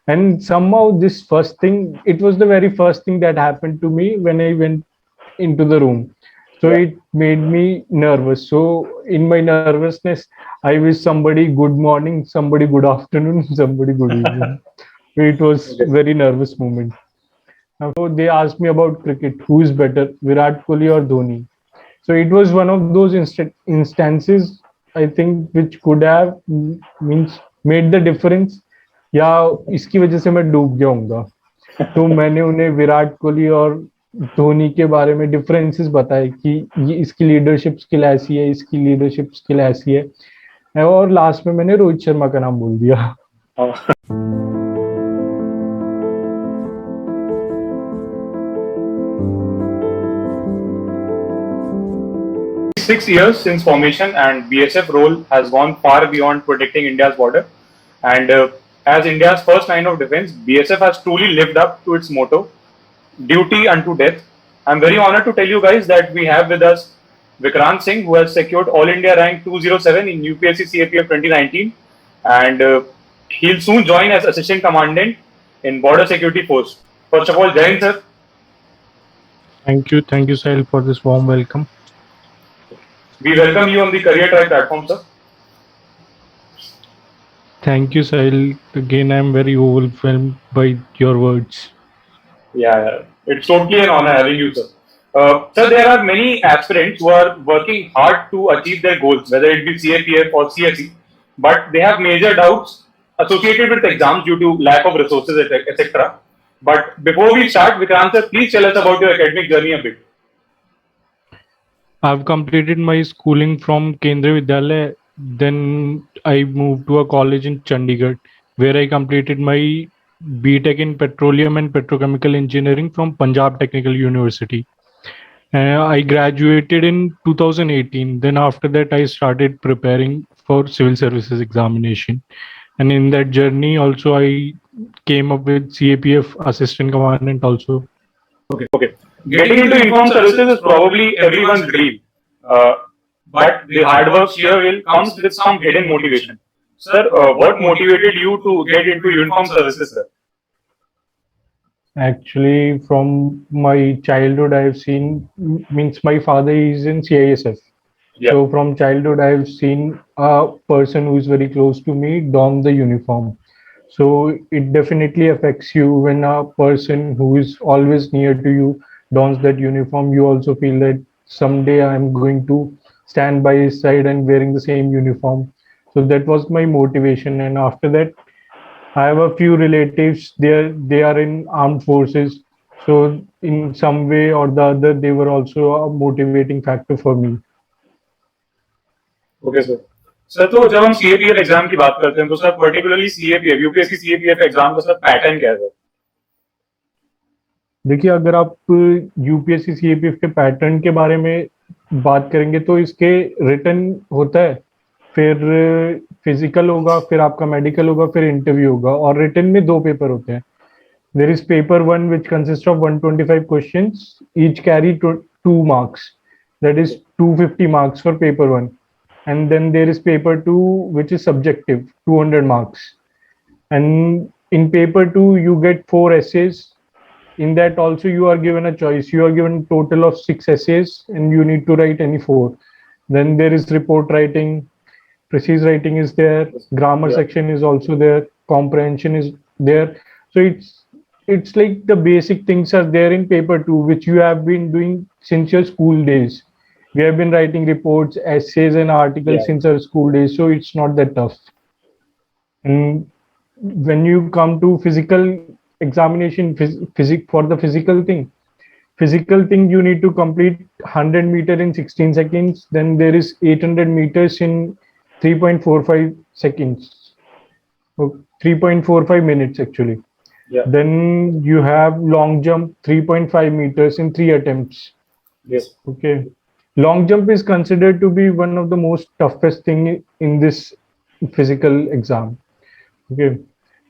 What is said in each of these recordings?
And somehow this first thing, it was the very first thing that happened to me when I went into the room. So Yeah. it made me nervous. So in my nervousness, I wish somebody good morning, somebody good afternoon, somebody good evening. It was Okay. very nervous moment. So they asked me about cricket, who is better, Virat Kohli or Dhoni? So it was one of those instances, I think, which could have means made the difference, या इसकी वजह से मैं डूब गया हूँगा. तो मैंने उन्हें विराट कोहली और धोनी के बारे में डिफरेंसेस बताए कि ये इसकी लीडरशिप स्किल ऐसी है, इसकी लीडरशिप स्किल ऐसी है, और लास्ट में मैंने रोहित शर्मा का नाम बोल दिया. Oh. 6 years since formation, and BSF role has gone far beyond protecting India's border. And as India's first line of defense, BSF has truly lived up to its motto, duty unto death. I'm very honored to tell you guys that we have with us Vikrant Singh, who has secured All India rank 207 in UPSC CAPF 2019, and he'll soon join as Assistant Commandant in Border Security Force. First of all, Jai Hind, sir. Thank you, Sahil, for this warm welcome. We welcome you on the Career Track platform, sir. Thank you, Sahil. Again, I'm very overwhelmed by your words. Yeah, it's totally an honor having you, sir. Sir, there are many aspirants who are working hard to achieve their goals, whether it be CAPF or CSE, but they have major doubts associated with exams due to lack of resources, etc. But before we start, Vikrant sir, please tell us about your academic journey a bit. I've completed my schooling from Kendriya Vidyalaya. Then I moved to a college in Chandigarh, where I completed my BTech in Petroleum and Petrochemical Engineering from Punjab Technical University. I graduated in 2018. Then after that, I started preparing for civil services examination. And in that journey, also I came up with CAPF assistant commandant also. Okay. Getting into uniform services is probably everyone's dream. Uh, but the hard work here will comes with some hidden motivation. Sir, what motivated you to get into uniform services, sir? Actually, from my childhood, I've seen, means my father is in CISF. Yeah. So from childhood, I've seen a person who is very close to me don the uniform. So it definitely affects you when a person who is always near to you dons that uniform. You also feel that someday I'm going to stand by his side and wearing the same uniform. So that was my motivation. And after that, I have a few relatives. They are in armed forces. So in some way or the other, they were also a motivating factor for me. Okay sir. Sir तो जब हम CAPF exam की बात करते हैं तो sir particularly CAPF UPSC CAPF exam का sir pattern क्या है सर? देखिए, अगर आप यूपीएससी सीएपीएफ के पैटर्न के बारे में बात करेंगे तो इसके रिटन होता है, फिर फिजिकल होगा, फिर आपका मेडिकल होगा, फिर इंटरव्यू होगा, और रिटन में दो पेपर होते हैं. There is paper one which consist of 125 questions, each carry 2 marks, that is 250 marks for paper one. And then there is paper two, which is subjective, 200 marks. And in paper two you get 4 essays. In that also you are given a choice. You are given total of 6 essays and you need to write any 4. Then there is report writing, precise writing is there, grammar section is also there, comprehension is there. So it's like the basic things are there in paper 2, which you have been doing since your school days. We have been writing reports, essays and articles since our school days, so it's not that tough. And when you come to physical examination, for the physical thing you need to complete 100 meter in 16 seconds. Then there is 800 meters in 3.45 seconds, 3.45 minutes actually. Yeah. Then you have long jump 3.5 meters in 3 attempts. Yes. Okay. Long jump is considered to be one of the most toughest thing in this physical exam. Okay.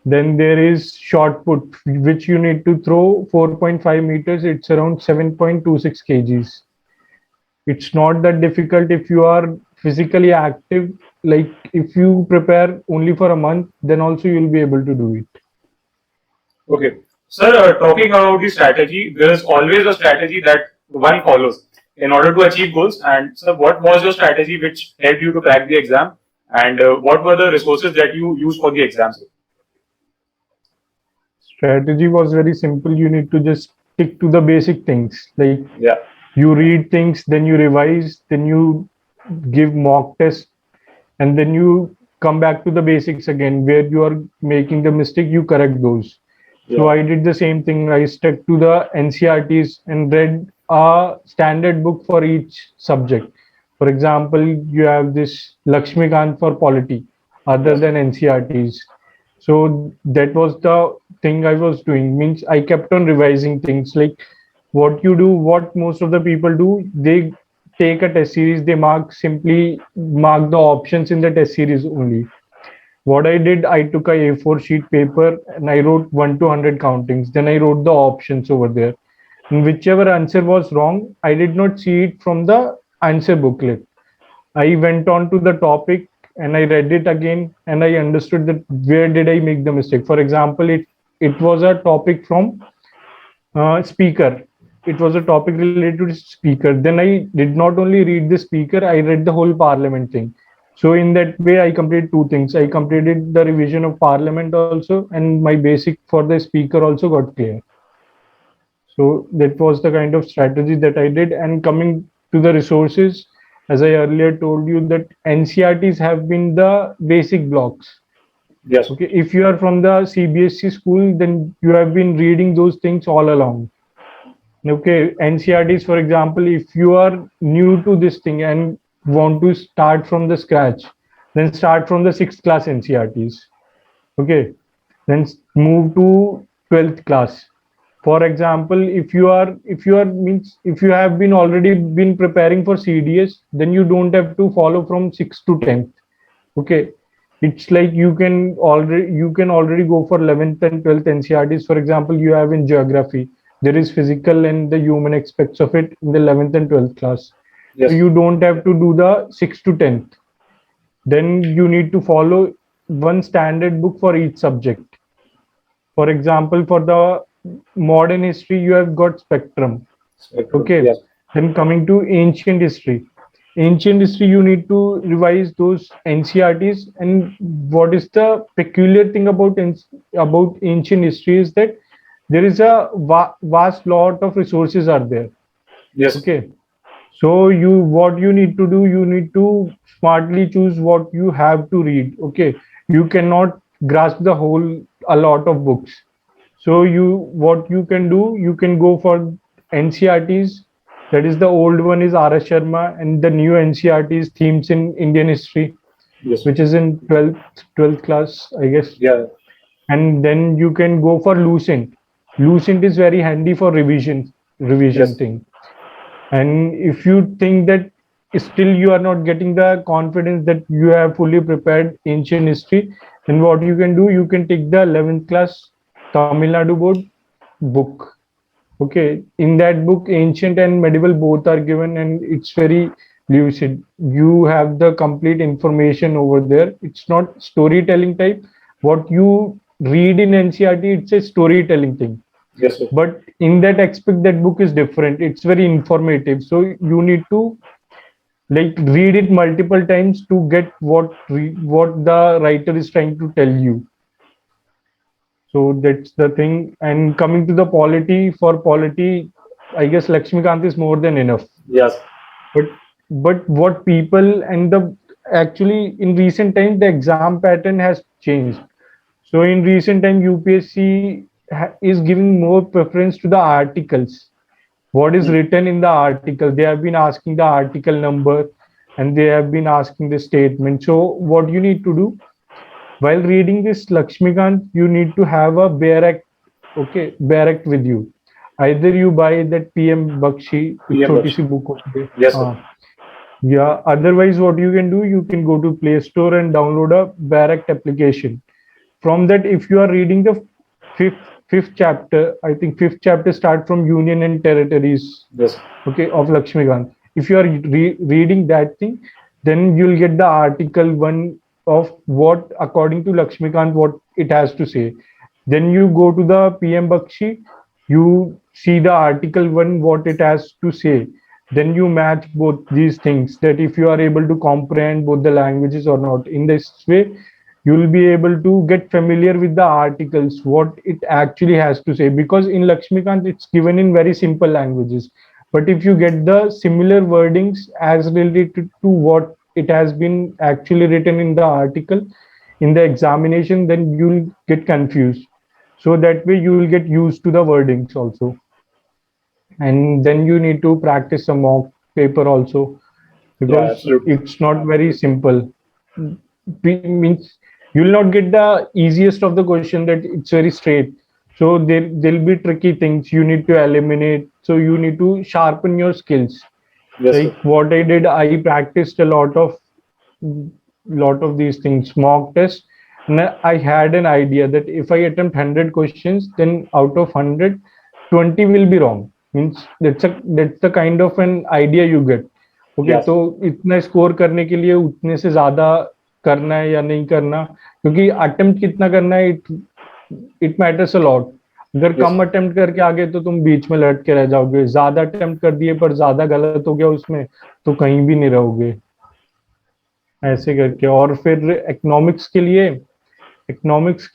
Then there is shot put, which you need to throw 4.5 meters. It's around 7.26 kgs. It's not that difficult if you are physically active. Like if you prepare only for a month, then also you'll be able to do it. Okay. Sir, talking about the strategy, there is always a strategy that one follows in order to achieve goals. And sir, what was your strategy which helped you to crack the exam? And what were the resources that you used for the exams? Strategy was very simple. You need to just stick to the basic things. Like Yeah. you read things, then you revise, then you give mock tests, and then you come back to the basics again. Where you are making the mistake, you correct those. So Yeah. I did the same thing. I stuck to the NCRTs and read a standard book for each subject. For example, you have this Lakshmikant for polity, other Yes. than NCRTs. So that was the thing I was doing. Means I kept on revising things. Like what you do, what most of the people do, they take a test series, they simply mark the options in the test series only. What I did, I took a A4 sheet paper and I wrote 1 to 100 countings. Then I wrote the options over there. And whichever answer was wrong, I did not see it from the answer booklet. I went on to the topic and I read it again and I understood that where did I make the mistake. For example, it was a topic from speaker. It was a topic related to speaker. Then I did not only read the speaker, I read the whole parliament thing. So in that way, I completed two things. I completed the revision of parliament also, and my basic for the speaker also got clear. So that was the kind of strategy that I did. And coming to the resources, as I earlier told you, that NCRTs have been the basic blocks. Yes. Okay, if you are from the CBSE school, then you have been reading those things all along. Okay, NCRTs, for example, if you are new to this thing and want to start from the scratch, then start from the sixth class NCRTs. Okay, then move to 12th class. For example, if you have been already been preparing for CDS, then you don't have to follow from 6th to 10th. Okay, it's like you can already go for 11th and 12th NCRTs. For example, you have in geography, there is physical and the human aspects of it in the 11th and 12th class. So Yes. you don't have to do the 6th to 10th. Then you need to follow one standard book for each subject. For example, for the modern history, you have got spectrum. Spectrum. Okay. Yes. Then coming to ancient history. Ancient history, you need to revise those NCRTs. And what is the peculiar thing about ancient history is that there is a vast lot of resources are there. Yes. Okay. So what you need to do, you need to smartly choose what you have to read. Okay. You cannot grasp the whole a lot of books. So what you can do, you can go for NCRTs. That is the old one is R.S. Sharma, and the new NCRTs themes in Indian history, Yes. which is in 12th class, I guess. Yeah. And then you can go for Lucent. Lucent is very handy for revision Yes. thing. And if you think that still you are not getting the confidence that you have fully prepared ancient history, then what you can do, you can take the 11th class Tamil Nadu board book. Okay, in that book, ancient and medieval both are given, and it's very lucid. You have the complete information over there. It's not storytelling type. What you read in NCRT, it's a storytelling thing. Yes. Sir. But in that aspect, that book is different. It's very informative. So you need to like read it multiple times to get what the writer is trying to tell you. So that's the thing. And coming to the polity, for polity, I guess Lakshmikant is more than enough. Yes. But what people and the actually in recent times the exam pattern has changed. So in recent time UPSC is giving more preference to the articles. What is written in the article? They have been asking the article number and they have been asking the statement. So what you need to do while reading this Lakshmikant, you need to have a Bare Act, okay, Bare Act with you. Either you buy that PM Bakshi, PM छोटी Bakshi. सी book होती है. Yes. Sir. Yeah. Otherwise, what you can do, you can go to Play Store and download a Bare Act application. From that, if you are reading the fifth chapter, I think fifth chapter start from Union and Territories, Yes. okay, of Lakshmikant. If you are reading that thing, then you'll get the article one of what according to Lakshmikant what it has to say. then you go to the PM Bakshi, you see the article 1 what it has to say, then you match both these things, that if you are able to comprehend both the languages or not. In this way you will be able to get familiar with the articles what it actually has to say, because in Lakshmikant it's given in very simple languages, but if you get the similar wordings as related to what it has been actually written in the article in the examination, then you'll get confused. So that way you will get used to the wordings also, and then you need to practice some mock paper also, Yeah, because absolutely. it's not very simple. Means you will not get the easiest of the question that it's very straight, so there'll be tricky things you need to eliminate, so you need to sharpen your skills. Yes, sir. Like what I did, I practiced a lot of these things, mock test, and I had an idea that if I attempt 100 questions, then out of 100, 20 will be wrong. Means that's the kind of an idea you get. Okay Yes. तो इतना score करने के लिए उतने से ज्यादा करना है या नहीं करना, क्योंकि अटेम्प्ट कितना करना है, इट मैटर्स अ लॉट. अगर Yes. कम अटेम्प्ट करके आगे तो तुम बीच में लटके रह जाओगे, ज्यादा अटेम्प्ट कर दिए पर ज्यादा गलत हो गया उसमें तो कहीं भी नहीं रहोगे, ऐसे करके. और फिर इकोनॉमिक्स के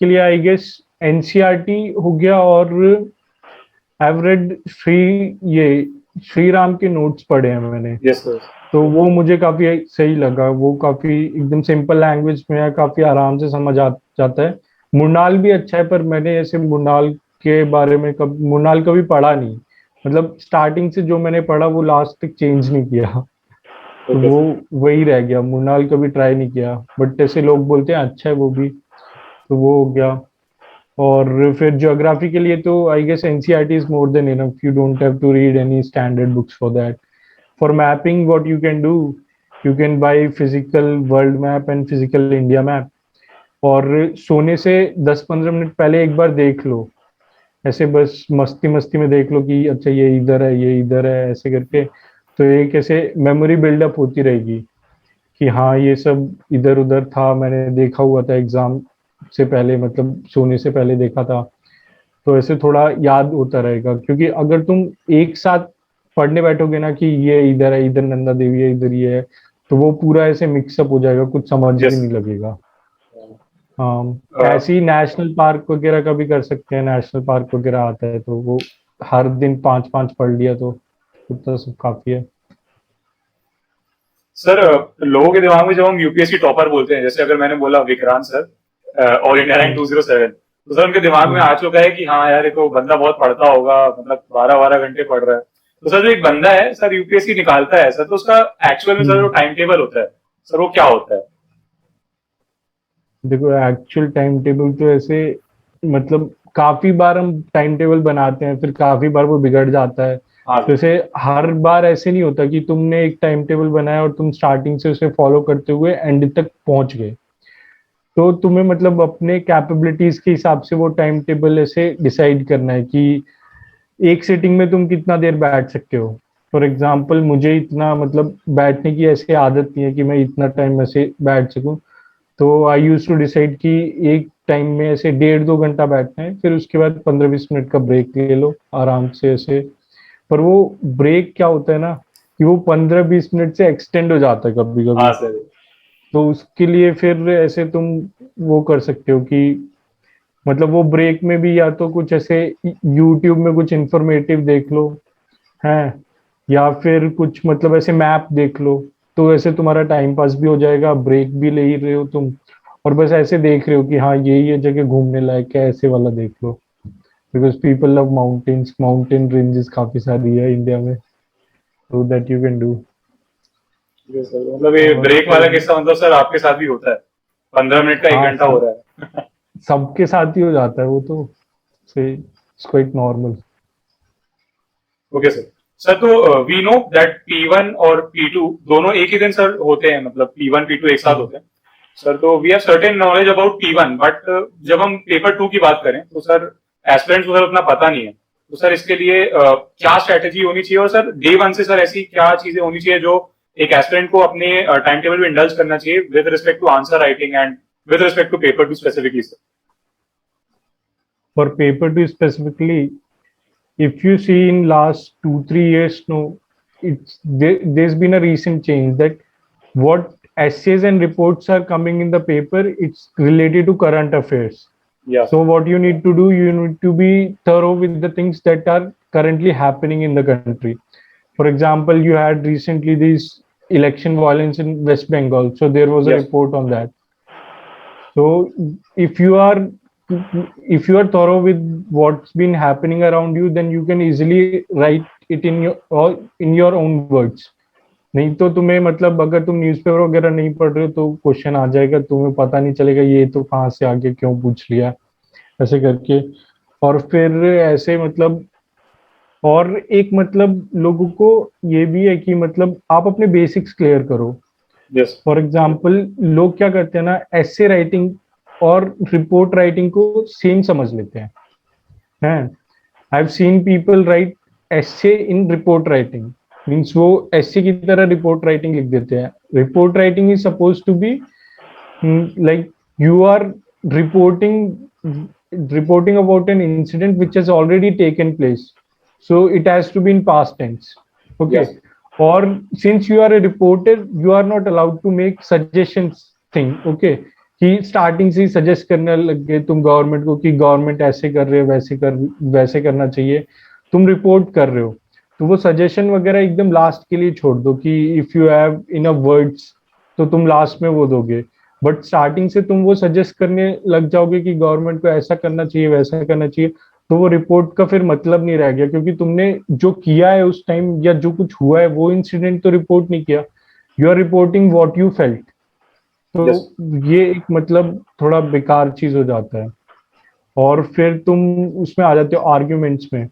लिए आई गेस एनसीईआरटी हो गया, और आई रेड ये श्री राम के नोट्स पढ़े हैं मैंने. Yes, sir. तो वो मुझे काफी सही लगा, वो काफी एकदम सिंपल लैंग्वेज में है, काफी आराम से समझ आ जाता है. मुरनाल भी अच्छा है, पर मैंने ऐसे मुरनाल के बारे में मुरनाल कभी पढ़ा नहीं, मतलब स्टार्टिंग से जो मैंने पढ़ा वो लास्ट तक चेंज नहीं किया, तो Okay, वो sir. वही रह गया. मुरनाल कभी ट्राई नहीं किया, बट ऐसे लोग बोलते हैं अच्छा है वो भी, तो वो हो गया. और फिर ज्योग्राफी के लिए तो I guess NCERT is more than enough, you don't have to read any standard books for that. For mapping, what you can do, you can buy physical world map and physical India map, और सोने से 10-15 minute पहले एक बार देख लो, ऐसे बस मस्ती मस्ती में देख लो कि अच्छा ये इधर है, ये इधर है, ऐसे करके. तो एक ऐसे मेमोरी बिल्डअप होती रहेगी कि हाँ ये सब इधर उधर था, मैंने देखा हुआ था एग्जाम से पहले, मतलब सोने से पहले देखा था. तो ऐसे थोड़ा याद होता रहेगा, क्योंकि अगर तुम एक साथ पढ़ने बैठोगे ना कि ये इधर है, इधर नंदा देवी है, इधर ये है, तो वो पूरा ऐसे मिक्सअप हो जाएगा, कुछ समझ भी Yes. नहीं लगेगा. Uh, ऐसे ही नेशनल पार्क वगैरह का भी कर सकते हैं, नेशनल पार्क वगैरह आता है तो वो हर दिन 5-5 पढ़ लिया तो उतना सब काफी है. सर, लोगों के दिमाग में जब हम यूपीएससी टॉपर बोलते हैं, जैसे अगर मैंने बोला Vikrant sir all India rank 207, तो सर उनके दिमाग में आ चुका है कि हाँ यार ये तो बंदा बहुत पढ़ता होगा, मतलब 12-12 घंटे पढ़ रहा है. तो सर जो एक बंदा है सर यूपीएससी निकालता है सर, तो उसका एक्चुअल में सर जो टाइम टेबल होता है सर वो क्या होता है? देखो एक्चुअल टाइम टेबल तो ऐसे, मतलब काफी बार हम टाइम टेबल बनाते हैं, फिर काफी बार वो बिगड़ जाता है. हाँ तो ऐसे हर बार ऐसे नहीं होता कि तुमने एक टाइम टेबल बनाया और तुम स्टार्टिंग से उसे फॉलो करते हुए एंड तक पहुंच गए. तो तुम्हें मतलब अपने कैपेबिलिटीज के हिसाब से वो टाइम टेबल ऐसे डिसाइड करना है कि एक सिटिंग में तुम कितना देर बैठ सकते हो. फॉर एग्जाम्पल मुझे इतना मतलब बैठने की ऐसे आदत नहीं है कि मैं इतना टाइम ऐसे बैठ सकूं, तो आई यूज टू डिसाइड कि एक टाइम में ऐसे 1.5-2 घंटा बैठना है, फिर उसके बाद 15-20 मिनट का ब्रेक ले लो आराम से ऐसे. पर वो ब्रेक क्या होता है ना कि वो 15-20 मिनट से एक्सटेंड हो जाता है कभी कभी. हाँ सर. तो उसके लिए फिर ऐसे तुम वो कर सकते हो कि मतलब वो ब्रेक में भी या तो कुछ ऐसे यूट्यूब में कुछ इंफॉर्मेटिव देख लो है, या फिर कुछ मतलब ऐसे मैप देख लो, तो ऐसे तुम्हारा टाइम पास भी हो जाएगा, ब्रेक भी ले ही रहे हो तुम, और बस ऐसे देख रहे हो कि हाँ ये जगह घूमने लायक है, ऐसे वाला देख लो. Because people love mountains, mountain ranges काफी सारी है इंडिया में, so that you can do. Yes, sir. मतलब ये और ब्रेक वाला किस्सा मतलब सर आपके साथ भी होता है, 15 मिनट का 1 घंटा हो सब रहा है? सबके साथ ही हो जाता है वो तो, से it's quite normal. Okay sir. Sir तो वी नो दैट P1 और P2 दोनों एक ही दिन सर होते हैं, मतलब P1 P2 एक साथ होते हैं सर. तो we have certain knowledge about P1, but जब हम पेपर 2 की बात करें तो सर एस्पिरेंट्स को सर उतना पता नहीं है. तो सर इसके लिए क्या स्ट्रेटेजी होनी चाहिए, और सर डे 1 से सर ऐसी क्या चीजें होनी चाहिए जो एक एस्पिरेंट को अपने टाइम टेबल में इंडल्ज करना चाहिए with respect to answer writing and with respect to paper 2 specifically sir? for paper 2 specifically, if you see in last 2-3 years, no, there's been a recent change that what essays and reports are coming in the paper, it's related to current affairs. Yeah. So what you need to do, you need to be thorough with the things that are currently happening in the country. For example, you had recently this election violence in West Bengal. So there was a Yes. report on that. So if you are if you are thorough with what's been happening around you, then you can easily write it in your own words. नहीं तो तुम्हें मतलब अगर तुम newspaper वगैरह नहीं पढ़ रहे हो तो क्वेश्चन आ जाएगा, तुम्हें पता नहीं चलेगा ये तो कहाँ से आगे क्यों पूछ लिया ऐसे करके। और फिर ऐसे मतलब और एक मतलब लोगों को ये भी है कि मतलब आप अपने बेसिक्स क्लियर करो। Yes. फॉर एग्जाम्पल लोग क्या करते हैं ना, एसे राइटिंग और रिपोर्ट राइटिंग को सेम समझ लेते हैं। I have seen people write essay in report writing, means वो एसे की तरह रिपोर्ट राइटिंग लिख देते हैं। Report writing is suppose to be like you are reporting about an incident which has already taken place, so it has to be in past tense. Okay. Yes. Or since you are a reporter, you are not allowed to make suggestions thing. Okay, कि starting से suggest करने लग गए तुम government को कि government ऐसे कर रहे हो, वैसे करना चाहिए। तुम रिपोर्ट कर रहे हो तो वो सजेशन वगैरह एकदम लास्ट के लिए छोड़ दो कि if you have in words तो तुम लास्ट में वो दोगे। बट स्टार्टिंग से तुम वो सजेस्ट करने लग जाओगे कि गवर्नमेंट को ऐसा करना चाहिए, वैसा करना चाहिए, तो वो रिपोर्ट का फिर मतलब नहीं रह गया, क्योंकि तुमने जो किया है उस टाइम या जो कुछ हुआ है वो इंसिडेंट तो रिपोर्ट नहीं किया, you are reporting what you felt. तो Yes. ये एक मतलब थोड़ा बेकार चीज हो जाता है। और फिर तुम उसमें आ जाते हो आर्ग्यूमेंट्स में।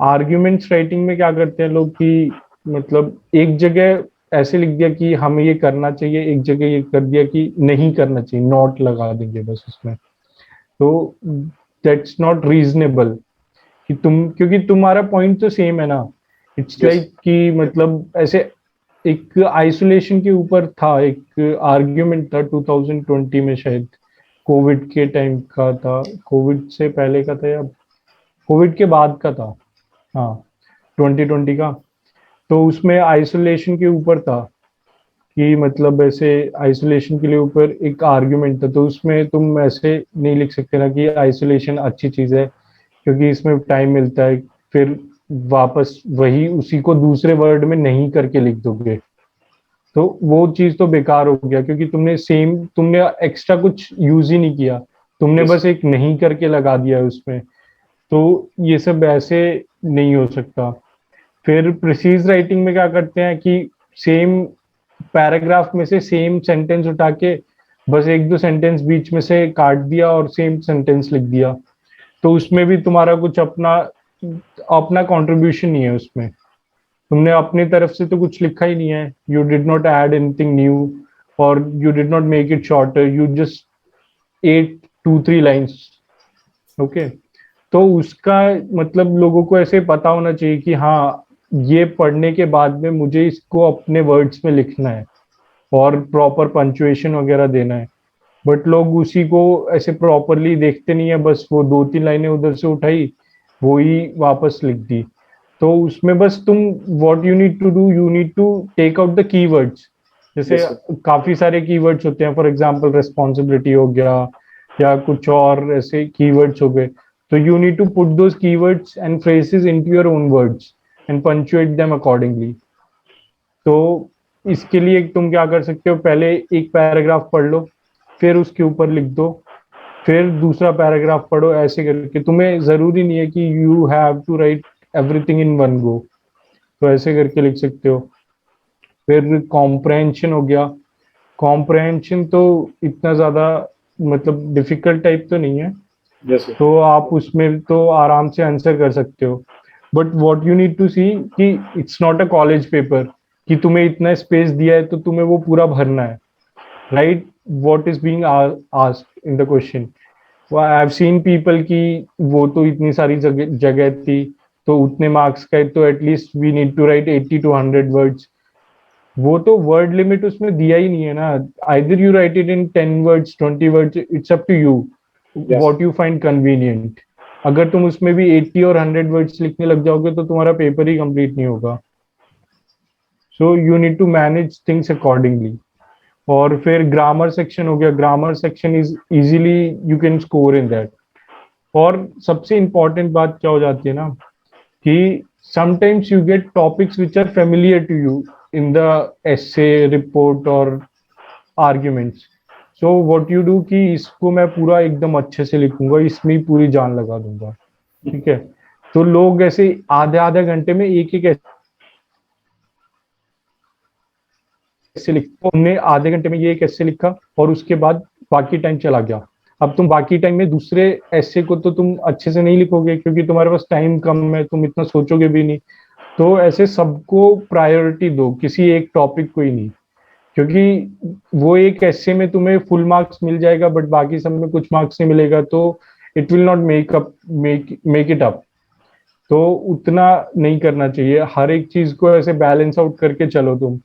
आर्ग्यूमेंट्स राइटिंग में क्या करते हैं लोग कि मतलब एक जगह ऐसे लिख दिया कि हमें ये करना चाहिए, एक जगह ये कर दिया कि नहीं करना चाहिए, नॉट लगा देंगे बस उसमें। तो दैट्स नॉट रीजनेबल कि तुम, क्योंकि तुम्हारा पॉइंट तो सेम है ना। It's Yes. लाइक कि मतलब ऐसे एक आइसोलेशन के ऊपर था, एक आर्ग्यूमेंट था 2020 में, शायद कोविड के टाइम का था, कोविड से पहले का था या कोविड के बाद का था, हाँ 2020 का। तो उसमें आइसोलेशन के ऊपर था कि मतलब ऐसे आइसोलेशन के लिए ऊपर एक आर्ग्यूमेंट था। तो उसमें तुम ऐसे नहीं लिख सकते ना कि आइसोलेशन अच्छी चीज है, क्योंकि इसमें टाइम मिलता है, फिर वापस वही उसी को दूसरे वर्ड में नहीं करके लिख दोगे तो वो चीज तो बेकार हो गया, क्योंकि तुमने एक्स्ट्रा कुछ यूज ही नहीं किया, तुमने Yes. बस एक नहीं करके लगा दिया है उसमें। तो ये सब ऐसे नहीं हो सकता। फिर प्रिसीज राइटिंग में क्या करते हैं कि सेम पैराग्राफ में से सेम सेंटेंस उठा के बस एक दो सेंटेंस बीच में से काट दिया और सेम सेंटेंस लिख दिया। तो उसमें भी तुम्हारा कुछ अपना अपना कंट्रीब्यूशन नहीं है उसमें, तुमने अपनी तरफ से तो कुछ लिखा ही नहीं है। You did not add anything new और you did not make it shorter, you just ate 2-3 lines. Okay, तो उसका मतलब लोगों को ऐसे पता होना चाहिए कि हाँ ये पढ़ने के बाद में मुझे इसको अपने वर्ड्स में लिखना है और प्रॉपर पंचुएशन वगैरह देना है। बट लोग उसी को ऐसे प्रॉपरली देखते नहीं है, बस वो 2-3 लाइनें उधर से उठाई वो ही वापस लिख दी। तो उसमें बस तुम what you need to do, you need to take out the keywords. जैसे Yes, sir. काफी सारे कीवर्ड्स होते हैं, फॉर एग्जांपल रिस्पॉन्सिबिलिटी हो गया या कुछ और ऐसे कीवर्ड्स हो गए, तो you need to put those keywords and phrases into your own words and punctuate them accordingly. तो इसके लिए तुम क्या कर सकते हो, पहले एक पैराग्राफ पढ़ लो, फिर उसके ऊपर लिख दो, फिर दूसरा पैराग्राफ पढ़ो, ऐसे करके। तुम्हें जरूरी नहीं है कि you have to write everything in one go, तो ऐसे करके लिख सकते हो। फिर कॉम्प्रहेंशन हो गया। कॉम्प्रहेंशन तो इतना ज्यादा मतलब डिफिकल्ट टाइप तो नहीं है, Yes, sir. तो आप उसमें तो आराम से आंसर कर सकते हो। But what you need to see कि it's not a college paper कि तुम्हें इतना स्पेस दिया है तो तुम्हें वो पूरा भरना है, right? What is being asked in the question. I have seen people की वो तो इतनी सारी जगह थी तो उतने मार्क्स का है, तो at least we need to write 80 to 100 words. वो तो वर्ड लिमिट उसमें दिया ही नहीं है ना। Either you write it in 10 words, 20 words, it's up to you Yes. what you find convenient. अगर तुम उसमें भी 80 और 100 वर्ड्स लिखने लग जाओगे तो तुम्हारा पेपर ही कंप्लीट नहीं होगा. So you need to manage things accordingly. और फिर ग्रामर सेक्शन हो गया. Grammar section is easily you can score in that. और सबसे इंपॉर्टेंट बात क्या हो जाती है ना कि sometimes you get topics which are familiar to you in the essay report और arguments. So what you do कि इसको मैं पूरा एकदम अच्छे से लिखूंगा, इसमें ही पूरी जान लगा दूंगा. ठीक है. तो लोग ऐसे आधे आधे घंटे में एक एक ऐसे लिखते, हमने आधे घंटे में ये एक ऐसे लिखा और उसके बाद बाकी टाइम चला गया. अब तुम बाकी टाइम में दूसरे ऐसे को तो तुम अच्छे से नहीं लिखोगे क्योंकि तुम्हारे पास टाइम कम है, तुम इतना सोचोगे भी नहीं. तो ऐसे सबको प्रायोरिटी दो, किसी एक टॉपिक को ही नहीं. क्योंकि वो एक ऐसे में तुम्हें फुल मार्क्स मिल जाएगा बट बाकी सब में कुछ मार्क्स नहीं मिलेगा, तो it will not make it up. तो उतना नहीं करना चाहिए. हर एक चीज को ऐसे बैलेंस आउट करके चलो तुम.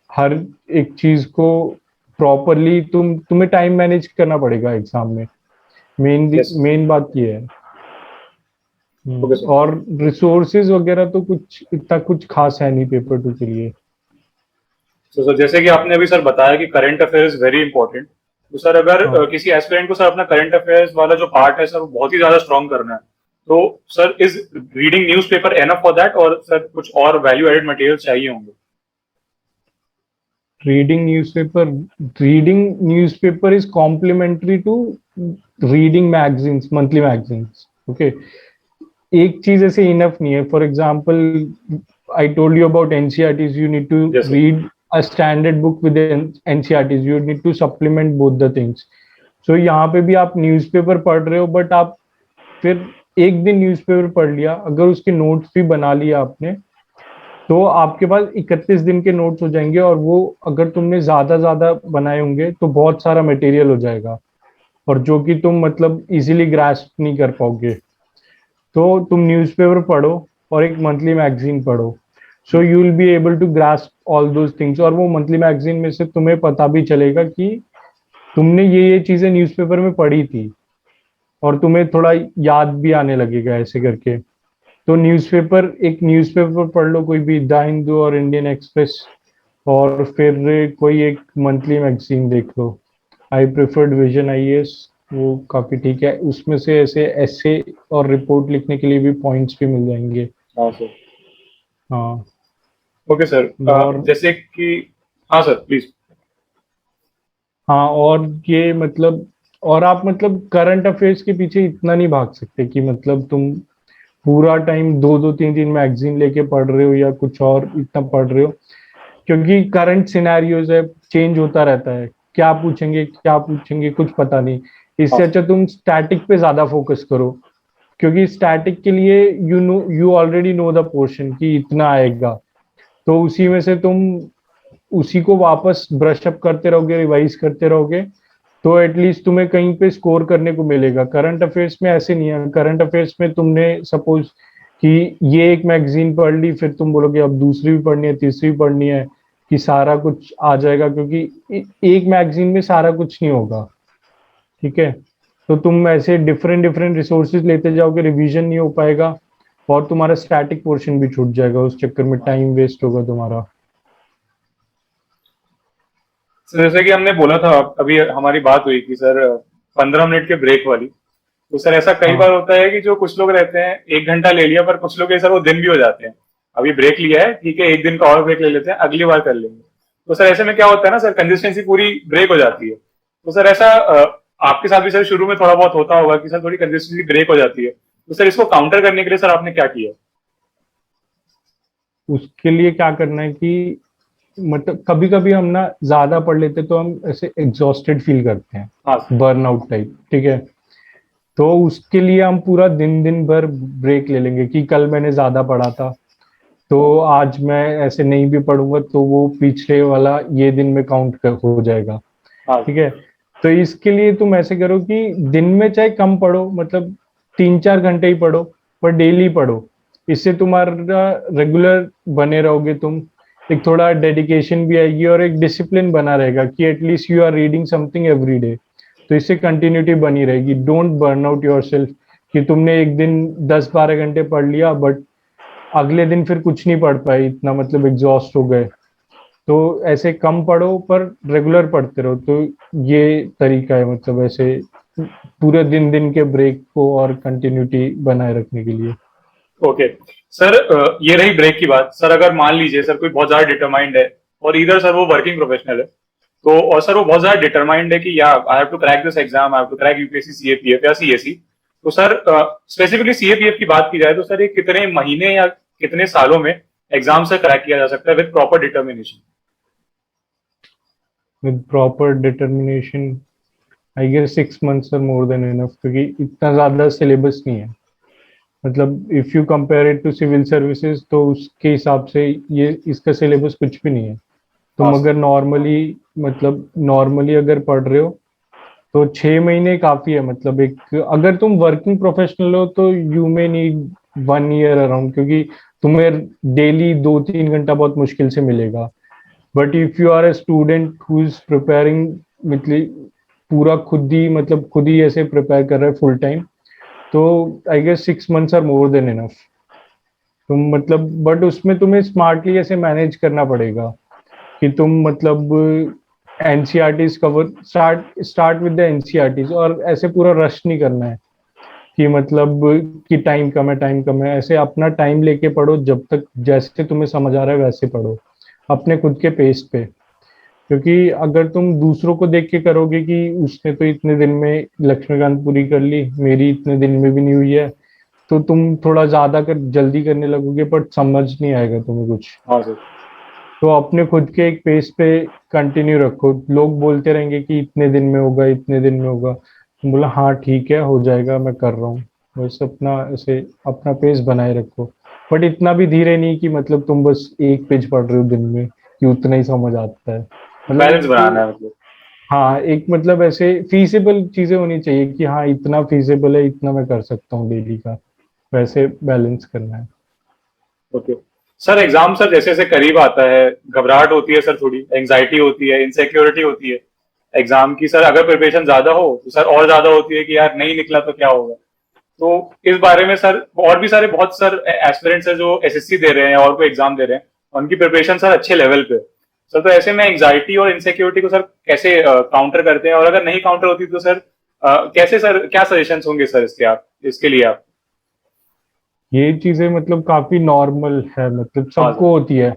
हर एक चीज को प्रॉपरली तुम्हें टाइम मैनेज करना पड़ेगा एग्जाम में. Yes. मेन बात ये है. Okay, sir. और रिसोर्सेज वगैरह तो कुछ इतना कुछ खास है नहीं पेपर 2 के लिए. तो सर जैसे कि आपने अभी सर बताया कि current affair is very important, तो सर अगर किसी एस्पिरेंट को सर अपना करंट अफेयर्स वाला जो पार्ट है सर वो बहुत ही ज्यादा स्ट्रॉन्ग करना है, तो sir is reading newspaper enough for that, और सर कुछ और वैल्यू एडेड मटेरियल चाहिए होंगे? reading newspaper reading newspaper is complementary to reading magazines, monthly magazines. Okay. एक चीज ऐसे इनफ नहीं है. For example I told you about NCERTs. You need to Yes, sir. Read a standard book with NCERTs. You need to supplement both the things. So यहाँ पे भी आप newspaper पढ़ रहे हो बट आप फिर एक दिन न्यूज़पेपर पढ़ लिया, अगर उसके नोट्स भी बना लिया आपने, तो आपके पास 31 दिन के नोट्स हो जाएंगे. और वो अगर तुमने ज्यादा बनाए होंगे तो बहुत सारा मटेरियल हो जाएगा और जो कि तुम मतलब इजीली ग्रास्प नहीं कर पाओगे. तो तुम न्यूज़पेपर पढ़ो और एक मंथली मैगजीन पढ़ो. So you will be able to grasp all those things. और वो मंथली मैगजीन में से तुम्हें पता भी चलेगा कि तुमने ये चीजें न्यूज़पेपर में पढ़ी थी और तुम्हें थोड़ा याद भी आने लगेगा ऐसे करके. तो एक न्यूज़पेपर पढ़ लो, कोई भी द हिंदू और इंडियन एक्सप्रेस, और फिर कोई एक मंथली मैगजीन देख लो. आई प्रेफर्ड विजन आईएएस, वो काफी ठीक है. उसमें से ऐसे ऐसे और रिपोर्ट लिखने के लिए भी पॉइंट्स भी मिल जाएंगे. हाँ सर. हाँ. Okay sir. और जैसे कि हाँ सर प्लीज. हाँ, और ये मतलब, और आप मतलब करंट अफेयर्स के पीछे इतना नहीं भाग सकते कि मतलब तुम पूरा टाइम 2-2 3-3 मैगजीन लेके पढ़ रहे हो या कुछ और इतना पढ़ रहे हो. क्योंकि करंट सिनेरियोज है, चेंज होता रहता है. क्या पूछेंगे कुछ पता नहीं. इससे अच्छा तुम स्टैटिक पे ज्यादा फोकस करो, क्योंकि स्टैटिक के लिए you already know the portion कि इतना आएगा. तो उसी में से तुम उसी को वापस ब्रश अप करते रहोगे, रिवाइज करते रहोगे, तो एटलीस्ट तुम्हें कहीं पे स्कोर करने को मिलेगा. करंट अफेयर्स में ऐसे नहीं है. करंट अफेयर्स में तुमने सपोज कि ये एक मैगजीन पढ़ ली, फिर तुम बोलोगे अब दूसरी भी पढ़नी है, तीसरी भी पढ़नी है, कि सारा कुछ आ जाएगा. क्योंकि एक मैगजीन में सारा कुछ नहीं होगा. ठीक है. तो तुम ऐसे डिफरेंट रिसोर्सेज लेते जाओगे, रिवीजन नहीं हो पाएगा और तुम्हारा स्टैटिक पोर्शन भी छूट जाएगा. उस चक्कर में टाइम वेस्ट होगा तुम्हारा. सर जैसे कि हमने बोला था, अभी हमारी बात हुई कि सर 15 मिनट के ब्रेक वाली, तो सर ऐसा कई बार होता है कि जो कुछ लोग रहते हैं 1 घंटा ले लिया, पर कुछ लोग सर वो दिन भी हो जाते हैं. अभी ब्रेक लिया है, ठीक है, एक दिन का और ब्रेक ले लेते हैं, अगली बार कर लेंगे. तो सर ऐसे में क्या होता है ना सर, कंसिस्टेंसी पूरी ब्रेक हो जाती है. तो सर ऐसा आपके साथ भी सर शुरू में थोड़ा बहुत होता होगा कि सर थोड़ी कंसिस्टेंसी ब्रेक हो जाती है. तो सर इसको काउंटर करने के लिए सर आपने क्या किया? उसके लिए क्या करना है कि मतलब कभी कभी हम ना ज्यादा पढ़ लेते तो हम ऐसे एग्जॉस्टेड फील करते हैं, बर्नआउट टाइप. ठीक है. तो उसके लिए हम पूरा दिन भर ब्रेक ले लेंगे कि कल मैंने ज्यादा पढ़ा था तो आज मैं ऐसे नहीं भी पढ़ूंगा, तो वो पिछले वाला ये दिन में काउंट हो जाएगा. ठीक है. तो इसके लिए तुम ऐसे करो कि दिन में चाहे कम पढ़ो, मतलब 3-4 घंटे ही पढ़ो, पर डेली पढ़ो. इससे तुम्हारा रेगुलर बने रहोगे तुम. एक थोड़ा डेडिकेशन भी आएगी और एक डिसिप्लिन बना रहेगा कि at least you are reading something every day. तो इससे कंटिन्यूटी बनी रहेगी. डोंट बर्न आउट योरसेल्फ कि तुमने एक दिन 10-12 घंटे पढ़ लिया बट अगले दिन फिर कुछ नहीं पढ़ पाए, इतना मतलब एग्जॉस्ट हो गए। तो ऐसे कम पढ़ो पर रेगुलर पढ़ते रहो। तो ये तरीका है मतलब ऐसे पूरे दिन दिन के ब्रेक को और कंटिन्यूटी बनाए रखने के लिए। ओके सर, ये रही ब्रेक की बात। सर अगर मान लीजिए सर कोई बहुत ज्यादा डिटरमाइंड है, और इधर सर वो वर्किंग प्रोफेशनल है, तो और सर वो बहुत ज्यादा डिटरमाइंड है कि या I have to crack this exam, I have to crack UPSC CAPF या सीएसई, तो सर स्पेसिफिकली सीएपीएफ की बात की जाए तो सर ये कितने महीने या कितने सालों में एग्जाम से क्रैक किया जा सकता है with proper determination? With proper determination I guess 6 months are more than enough, क्योंकि इतना ज्यादा सिलेबस नहीं है। मतलब if you compare it to civil services तो उसके हिसाब से ये इसका सिलेबस कुछ भी नहीं है। हाँ तुम सर। अगर नॉर्मली मतलब नॉर्मली अगर पढ़ रहे हो तो 6 महीने काफी है। मतलब एक अगर तुम वर्किंग प्रोफेशनल हो तो you may need 1 year around, क्योंकि तुम्हें डेली 2-3 घंटा बहुत मुश्किल से मिलेगा। But if you are a student who is preparing मतलब पूरा खुद ही मतलब खुद ही ऐसे प्रिपेयर कर रहा है फुल टाइम, तो I guess 6 months are more than enough. तुम मतलब बट उसमें तुम्हें स्मार्टली ऐसे मैनेज करना पड़ेगा कि तुम मतलब NCERTs cover start start with the NCERTs, और ऐसे पूरा रश नहीं करना है कि मतलब कि टाइम कम है टाइम कम है। ऐसे अपना टाइम लेके पढ़ो, जब तक जैसे तुम्हें समझ आ रहा है वैसे पढ़ो अपने खुद के पेस पे। क्योंकि अगर तुम दूसरों को देख के करोगे कि उसने तो इतने दिन में लक्ष्मीकांत पूरी कर ली, मेरी इतने दिन में भी नहीं हुई है, तो तुम थोड़ा ज्यादा कर जल्दी करने लगोगे पर समझ नहीं आएगा तुम्हें कुछ। हाँ सर। तो अपने खुद के एक पेस पे कंटिन्यू रखो। लोग बोलते रहेंगे कि इतने दिन में होगा इतने दिन में होगा, तुम बोला हाँ ठीक है हो जाएगा मैं कर रहा हूँ। बस अपना ऐसे अपना पेस बनाए रखो, बट इतना भी धीरे नहीं कि मतलब तुम बस एक पेज पढ़ रहे हो दिन में कि उतना ही समझ आता है। मतलब बैलेंस बनाना एक है मतलब। हाँ एक मतलब ऐसे फीसिबल चीजें होनी चाहिए कि हाँ इतना फीसिबल है, इतना मैं कर सकता हूँ डेली का, वैसे बैलेंस करना है। ओके सर, एग्जाम सर जैसे जैसे करीब आता है घबराहट होती है सर, थोड़ी एंग्जाइटी होती है, इनसिक्योरिटी होती है एग्जाम की सर। अगर प्रिपरेशन ज्यादा हो तो सर और ज्यादा होती है कि यार नहीं निकला तो क्या होगा। तो इस बारे में सर, और भी सारे बहुत सर एस्पिरेंट्स है जो एसएससी दे रहे हैं और कोई एग्जाम दे रहे हैं, उनकी प्रिपरेशन सर अच्छे लेवल पे है। सर तो ऐसे में एंग्जाइटी और इनसिक्योरिटी को सर कैसे काउंटर करते हैं, और अगर नहीं काउंटर होती तो सर कैसे, सर क्या सजेशंस होंगे सर इसके, आप इसके लिए आप? ये चीजें मतलब काफी नॉर्मल है, मतलब हाँ सर। सबको होती है।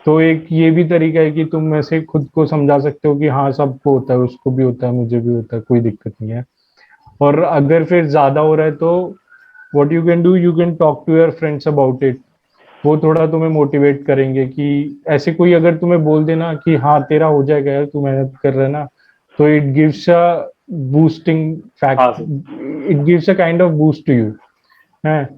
तो एक ये भी तरीका है कि तुम ऐसे खुद को समझा सकते हो कि हाँ सबको होता है, उसको भी होता है, मुझे भी होता है, कोई दिक्कत नहीं है। और अगर फिर ज्यादा हो रहा है तो what you can do, you can talk to your friends about it. वो थोड़ा तुम्हें मोटिवेट करेंगे कि ऐसे कोई अगर तुम्हें बोल देना कि हाँ तेरा हो जाएगा यार तू मेहनत कर रहा है ना, तो इट गिव्स अ बूस्टिंग हाँ fact, sir. It gives a kind of boost to you है।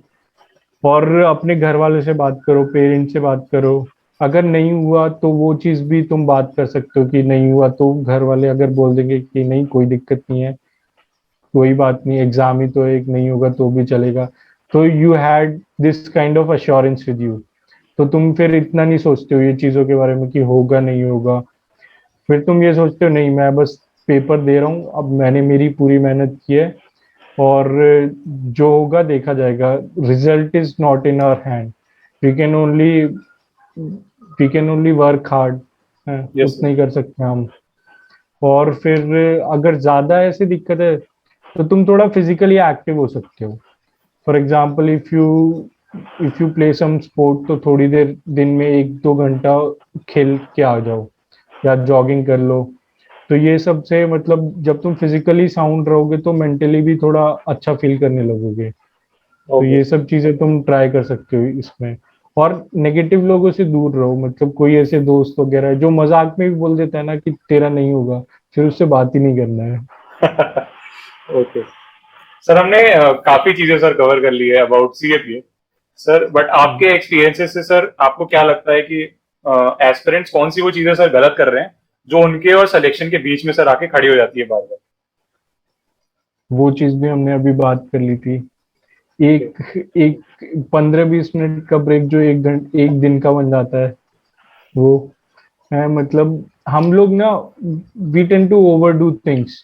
और अपने घर वालों से बात करो, पेरेंट्स से बात करो। अगर नहीं हुआ तो वो चीज भी तुम बात कर सकते हो कि नहीं हुआ तो घर वाले अगर बोल देंगे कि नहीं कोई दिक्कत नहीं है, कोई बात नहीं, एग्जाम ही तो एक नहीं होगा तो भी चलेगा। तो you had this kind of assurance with you, तो तुम फिर इतना नहीं सोचते हो ये चीजों के बारे में कि होगा नहीं होगा। फिर तुम ये सोचते हो नहीं मैं बस पेपर दे रहा हूँ, अब मैंने मेरी पूरी मेहनत की है और जो होगा देखा जाएगा। Result is not in our hand, we can only we can only work hard, yes उतना सर। ही कर सकते हैं हम। और फिर अगर ज्यादा ऐसी दिक्कत है तो तुम थोड़ा फिजिकली एक्टिव हो सकते हो। For example if you play some sport तो थोड़ी देर दिन में 1-2 घंटा खेल के आ जाओ या जॉगिंग कर लो। तो ये सब से मतलब जब तुम फिजिकली साउंड रहोगे तो मेंटली भी थोड़ा अच्छा फील करने लगोगे। तो ओके। ये सब चीजें तुम ट्राई कर सकते हो इसमें। और नेगेटिव लोगों से दूर रहो, मतलब कोई ऐसे दोस्त वगैरह जो मजाक में भी बोल देता है ना कि तेरा नहीं होगा, फिर उससे बात ही नहीं करना है। ओके सर, हमने काफी चीजें सर कवर कर ली है अबाउट सीएपीए सर, बट आपके एक्सपीरियंसेस से सर आपको क्या लगता है कि एस्पिरेंट्स कौन सी वो चीजें सर गलत कर रहे हैं जो उनके और सिलेक्शन के बीच में सर आके खड़ी हो जाती है बार बार? वो चीज भी हमने अभी बात कर ली थी। ओके। एक एक 15-20 मिनट का ब्रेक जो 1 घंटे 1 दिन का बन जाता है वो है। मतलब हम लोग ना we tend to overdo things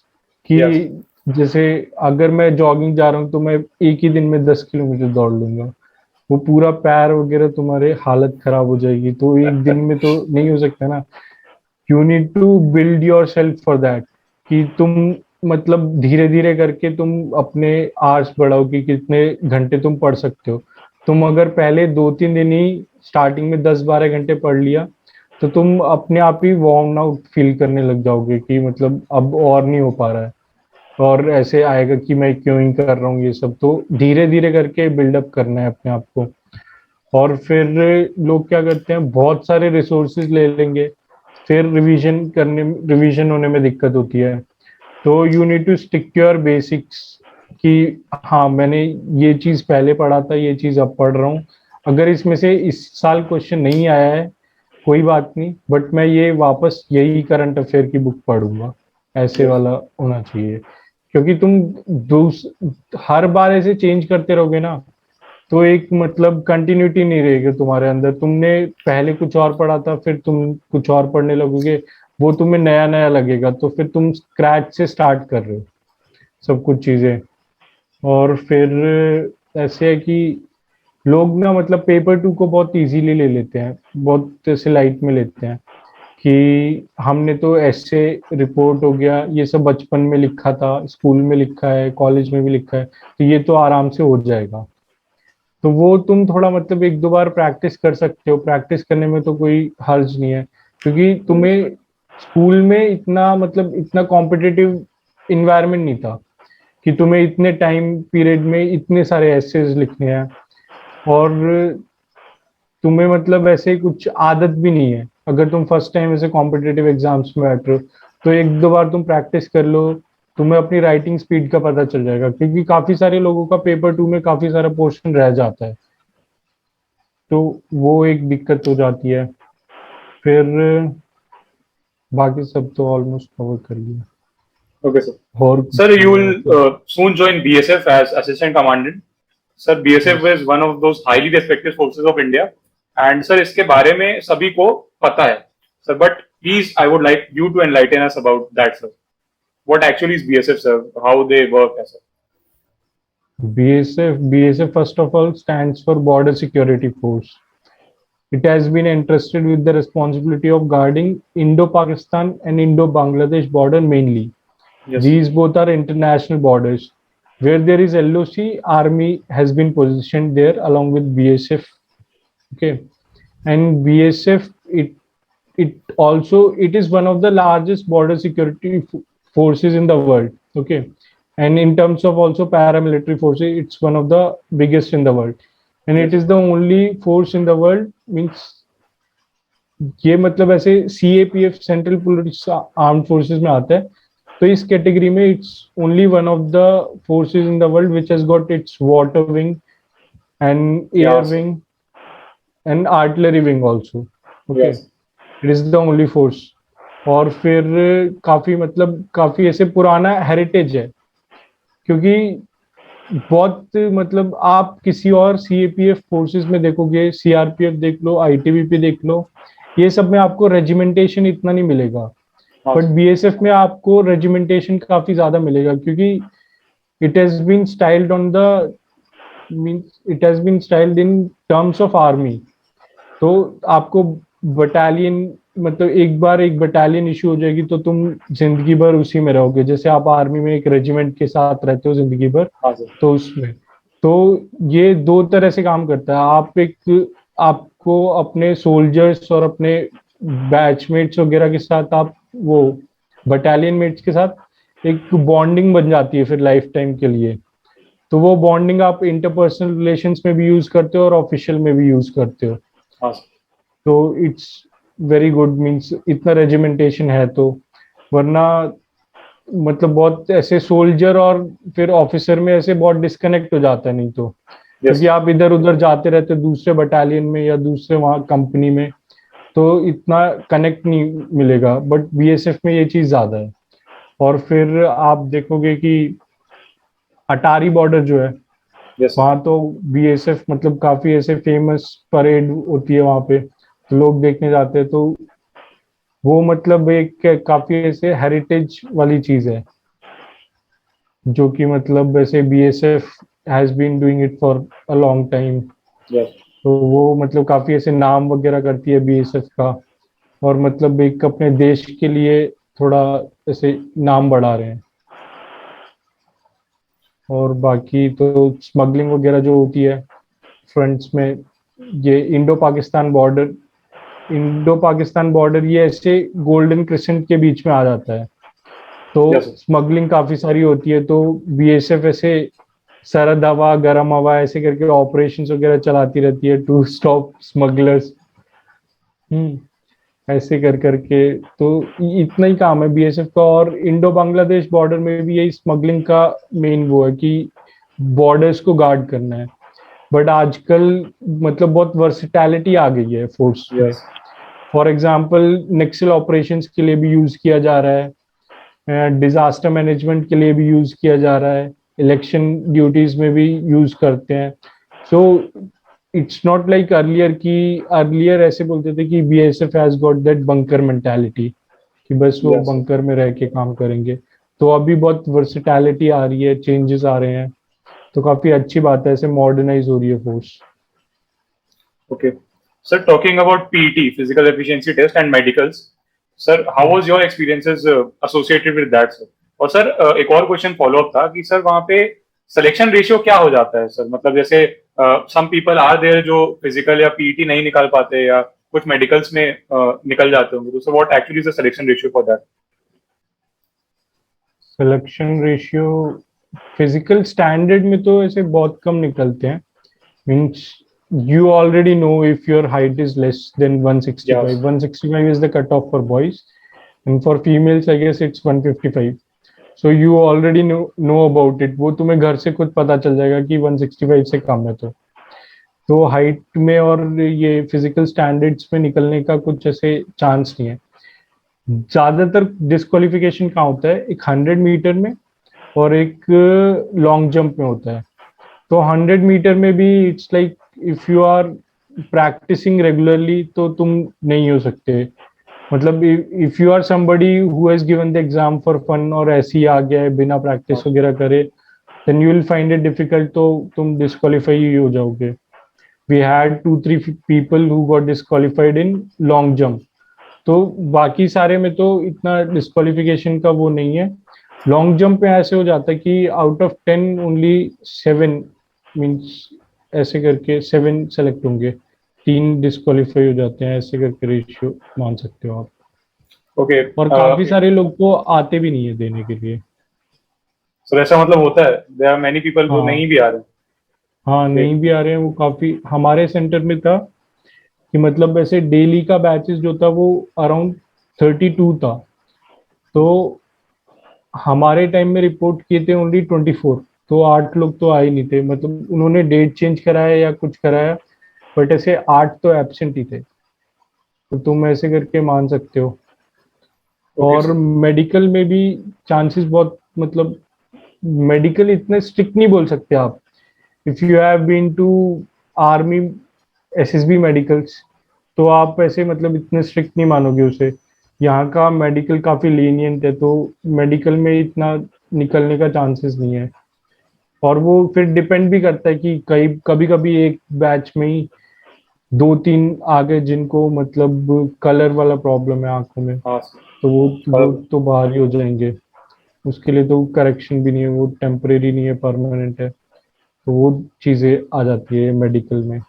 कि यस। जैसे अगर मैं जॉगिंग जा रहा हूँ तो मैं एक ही दिन में 10 किलोमीटर दौड़ लूंगा, वो पूरा पैर वगैरह तुम्हारे हालत खराब हो जाएगी, तो एक दिन में तो नहीं हो सकता ना। You need to build your self for that, कि तुम मतलब धीरे धीरे करके तुम अपने आवर्स बढ़ाओ कि कितने घंटे तुम पढ़ सकते हो। तुम अगर पहले 2-3 दिन ही स्टार्टिंग में 10-12 घंटे पढ़ लिया, तो तुम अपने आप ही वार्म आउट फील करने लग जाओगे कि मतलब अब और नहीं हो पा रहा है, और ऐसे आएगा कि मैं क्यों ही कर रहा हूँ ये सब। तो धीरे धीरे करके बिल्डअप करना है अपने आप को। और फिर लोग क्या करते हैं, बहुत सारे रिसोर्सेज ले लेंगे, फिर रिवीजन होने में दिक्कत होती है। तो you need to stick to your basics, कि हाँ मैंने ये चीज पहले पढ़ा था, ये चीज अब पढ़ रहा हूँ। अगर इसमें से इस साल क्वेश्चन नहीं आया है, कोई बात नहीं, बट मैं ये वापस यही करंट अफेयर की बुक पढ़ूंगा, ऐसे Yes. वाला होना चाहिए। क्योंकि तुम दूस हर बार ऐसे चेंज करते रहोगे ना, तो एक मतलब कंटिन्यूटी नहीं रहेगी तुम्हारे अंदर। तुमने पहले कुछ और पढ़ा था, फिर तुम कुछ और पढ़ने लगोगे, वो तुम्हें नया नया लगेगा, तो फिर तुम स्क्रैच से स्टार्ट कर रहे हो सब कुछ चीजें। और फिर ऐसे है कि लोग ना मतलब पेपर टू को बहुत इजीली ले लेते हैं, बहुत ऐसे लाइट में लेते हैं, कि हमने तो ऐसे रिपोर्ट हो गया, ये सब बचपन में लिखा था, स्कूल में लिखा है, कॉलेज में भी लिखा है, तो ये तो आराम से हो जाएगा। तो वो तुम थोड़ा मतलब 1-2 बार प्रैक्टिस कर सकते हो, प्रैक्टिस करने में तो कोई हर्ज नहीं है, क्योंकि तुम्हें स्कूल में इतना मतलब इतना कॉम्पिटिटिव इन्वायरमेंट नहीं था कि तुम्हें इतने टाइम पीरियड में इतने सारे एसेज लिखने हैं। और तुम्हें मतलब ऐसे कुछ आदत भी नहीं है, अगर तुम फर्स्ट टाइम ऐसे कॉम्पिटिटिव एग्जाम्स में बैठ रहे हो, तो 1-2 बार तुम प्रैक्टिस कर लो, तुम्हें अपनी राइटिंग स्पीड का पता चल जाएगा, क्योंकि काफी सारे लोगों का पेपर टू में काफी सारा पोर्शन रह जाता है, तो वो एक दिक्कत हो जाती है। फिर बाकी सब तो ऑलमोस्ट कवर कर लिया। Okay, sir. और Sir, कुछ you नहीं है will तो। soon join BSF as assistant commandant. Sir, BSF yes. is one of those highly respected forces of India, and sir, इसके बारे में सभी को पता है, sir. But please, I would like you to enlighten us about that, sir. What actually is BSF, sir? How they work, sir? BSF first of all stands for Border Security Force. It has been entrusted with the responsibility of guarding Indo-Pakistan and Indo-Bangladesh border mainly. Yes, sir. These both are international borders. Where there is LOC, Army has been positioned there along with BSF. Okay, and BSF, it is one of the largest border security forces in the world. Okay, and in terms of also paramilitary forces, it's one of the biggest in the world, and it Yes, is the only force in the world, means ये मतलब ऐसे CAPF central police armed forces में आता है, तो इस category में it's only one of the forces in the world which has got its water wing and air yeah, sir. Wing and artillery wing also. Okay, Yes, it is the only force. और फिर काफी मतलब काफी ऐसे पुराना heritage है, क्योंकि बहुत मतलब आप किसी और CAPF फोर्सेस में देखोगे, CRPF देख लो, ITBP देख लो, ये सब में आपको रेजिमेंटेशन इतना नहीं मिलेगा। हाँ, बट sir. BSF में आपको रेजिमेंटेशन काफी ज्यादा मिलेगा, क्योंकि it has been styled on the means it has been styled in terms of army. तो आपको बटालियन मतलब एक बार एक बटालियन इशू हो जाएगी तो तुम जिंदगी भर उसी में रहोगे, जैसे आप आर्मी में एक रेजिमेंट के साथ रहते हो जिंदगी भर, हाँ, sir. तो उसमें तो ये दो तरह से काम करता है। आपको अपने सोल्जर्स और अपने बैचमेट्स वगैरह के साथ आप वो बटालियन मेट्स के साथ एक बॉन्डिंग बन जाती है फिर लाइफ टाइम के लिए। तो वो बॉन्डिंग आप इंटरपर्सनल रिलेशंस में भी यूज करते हो और ऑफिशियल में भी यूज करते हो। हाँ, sir. तो इट्स वेरी गुड, मीन्स इतना रेजिमेंटेशन है तो। वरना मतलब बहुत ऐसे सोल्जर और फिर ऑफिसर में ऐसे बहुत डिस्कनेक्ट हो जाता है, नहीं तो Yes, क्योंकि आप इधर उधर जाते रहते हो दूसरे बटालियन में या दूसरे वहाँ कंपनी में, तो इतना कनेक्ट नहीं मिलेगा, बट BSF में ये चीज ज्यादा है। और फिर आप देखोगे कि अटारी बॉर्डर जो है, yes, sir. वहाँ तो BSF मतलब काफी ऐसे फेमस परेड होती है वहाँ पे, तो लोग देखने जाते हैं, तो वो मतलब एक काफी ऐसे हेरिटेज वाली चीज है। जो कि मतलब वैसे BSF has been doing it for a long time. Yes. तो वो मतलब काफी ऐसे नाम वगैरह करती है बीएसएफ का, और मतलब एक अपने देश के लिए थोड़ा ऐसे नाम बढ़ा रहे हैं। और बाकी तो स्मगलिंग वगैरह जो होती है फ्रंट्स में, ये इंडो पाकिस्तान बॉर्डर ये ऐसे गोल्डन क्रिसेंट के बीच में आ जाता है। तो Yes, sir. स्मगलिंग काफी सारी होती है, तो बीएसएफ ऐसे सरद हवा गर्म हवा ऐसे करके ऑपरेशंस वगैरह चलाती रहती है टू स्टॉप स्मगलर्स। ऐसे कर करके तो इतना ही काम है बीएसएफ का। और इंडो बांग्लादेश बॉर्डर में भी यही स्मगलिंग का मेन वो है कि बॉर्डर्स को गार्ड करना है। बट आजकल मतलब बहुत वर्सिटैलिटी आ गई है फोर्स में। Yes. For example Naxal operations के लिए भी यूज किया जा रहा है, डिजास्टर मैनेजमेंट के लिए भी यूज किया जा रहा है, इलेक्शन ड्यूटीज में भी यूज करते हैं। So it's not like earlier ऐसे बोलते थे कि BSF has got that bunker mentality कि बस वो Yes. बंकर में रह के काम करेंगे। तो अभी बहुत वर्सिटैलिटी आ रही है, चेंजेस आ रहे हैं, तो काफी अच्छी बात है, ऐसे मॉडर्नाइज हो रही है force. Okay. Sir, talking about PET, physical efficiency test and medicals, sir, how was your experiences associated with that, sir? और सर एक और क्वेश्चन फॉलो अप था कि सर वहाँ पे सिलेक्शन रेशियो क्या हो जाता है सर, मतलब जैसे सम पीपल आर देयर जो फिजिकल या पीईटी नहीं निकाल पाते या कुछ मेडिकल्स में निकल जाते होंगे, तो sir what actually is the selection ratio for that? Selection ratio physical standard में तो ऐसे बहुत कम निकलते हैं। Means you already know if your height is less than 165. Yes. 165 is the cutoff for boys, and for females I guess it's 155. So you already know about it. वो तुम्हें घर से खुद पता चल जाएगा कि 165 से कम है। तो हाइट में और ये फिजिकल स्टैंडर्ड्स में निकलने का कुछ ऐसे चांस नहीं है। ज्यादातर डिस्क्वालिफिकेशन कहाँ होता है, एक 100 मीटर में और एक लॉन्ग जंप में होता है। तो 100 मीटर में भी it's like if you are practising regularly तो तुम नहीं हो सकते। मतलब if you are somebody who has given the exam for fun और ऐसे ही आ गया है बिना प्रैक्टिस वगैरह करे, then you will find it difficult, तो तुम डिस्क्वालीफाई ही हो जाओगे। We had 2-3 people who got disqualified in long jump. तो बाकी सारे में तो इतना डिस्क्वालिफिकेशन का वो नहीं है। लॉन्ग जंप में ऐसे हो जाता है कि आउट ऑफ 10 ओनली 7 मीन्स ऐसे करके 7 सेलेक्ट होंगे, 3 डिस्क्वालीफाई हो जाते हैं, ऐसे करके रेशियो मान सकते हो आप। ओके. और काफी सारे लोग तो आते भी नहीं है देने के लिए। सर ऐसा मतलब होता है देयर आर मेनी पीपल वो हाँ नहीं भी आ रहे? हाँ, नहीं भी आ रहे हैं वो। काफी हमारे सेंटर में था कि मतलब ऐसे डेली का बैचेस जो था वो अराउंड 32 था। तो हमारे टाइम में रिपोर्ट किए थे ओनली 24। तो 8 लोग तो आए नहीं थे, मतलब उन्होंने डेट चेंज कराया या कुछ कराया, बट ऐसे 8 तो एब्सेंट ही थे। तो तुम ऐसे करके मान सकते हो। ओके और सर. मेडिकल में भी चांसेस बहुत, मतलब मेडिकल इतने स्ट्रिक्ट नहीं बोल सकते आप। If you have been to army SSB medicals, तो आप ऐसे मतलब इतने स्ट्रिक्ट नहीं मानोगे उसे। यहाँ का मेडिकल काफी लीनियंट है, तो मेडिकल में इतना निकलने का चांसेस नहीं है। और वो फिर डिपेंड भी करता है कि कई कभी कभी एक बैच में ही 2-3 आ गए जिनको मतलब कलर वाला प्रॉब्लम है आंखों में, हाँ तो वो सर. तो बाहर ही हो जाएंगे। उसके लिए तो करेक्शन भी नहीं है, वो टेम्परेरी नहीं है, परमानेंट है। तो वो चीजें आ जाती है मेडिकल में।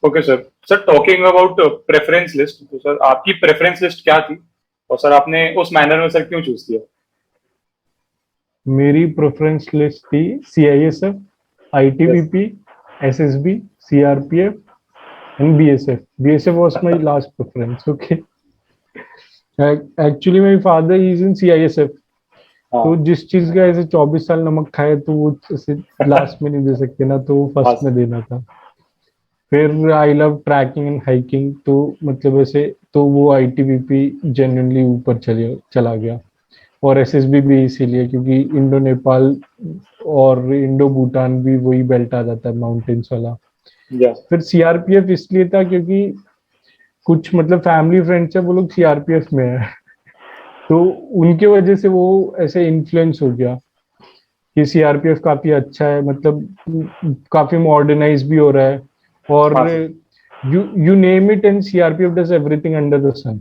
Okay sir. Sir talking about preference list, तो सर आपकी प्रेफरेंस लिस्ट क्या थी और सर आपने उस मैनर में सर क्यों चूज किया? मेरी प्रेफरेंस लिस्ट थी CISF, yes. ITBP, SSB, CRPF and BSF. BSF was my last preference. Okay, actually my father is in CISF. तो हाँ. जिस चीज का ऐसे 24 साल नमक खाए तो वो ऐसे लास्ट में नहीं दे सकते ना, तो वो हाँ फर्स्ट में सर. देना था। फिर I love trekking and hiking, तो मतलब ऐसे तो वो आईटीबीपी जेन्युइनली ऊपर चला गया। और एसएसबी भी इसीलिए क्योंकि इंडो नेपाल और इंडो भूटान भी वही बेल्ट आ जाता है माउंटेन्स वाला। यस. फिर सीआरपीएफ इसलिए था क्योंकि कुछ मतलब फैमिली फ्रेंड्स है वो लोग सीआरपीएफ में है। तो उनके वजह से वो ऐसे इन्फ्लुएंस हो गया कि सीआरपीएफ काफी अच्छा है, मतलब काफी मॉडर्नाइज भी हो रहा है, और हाँ sir. You name it and CRPF does everything under the sun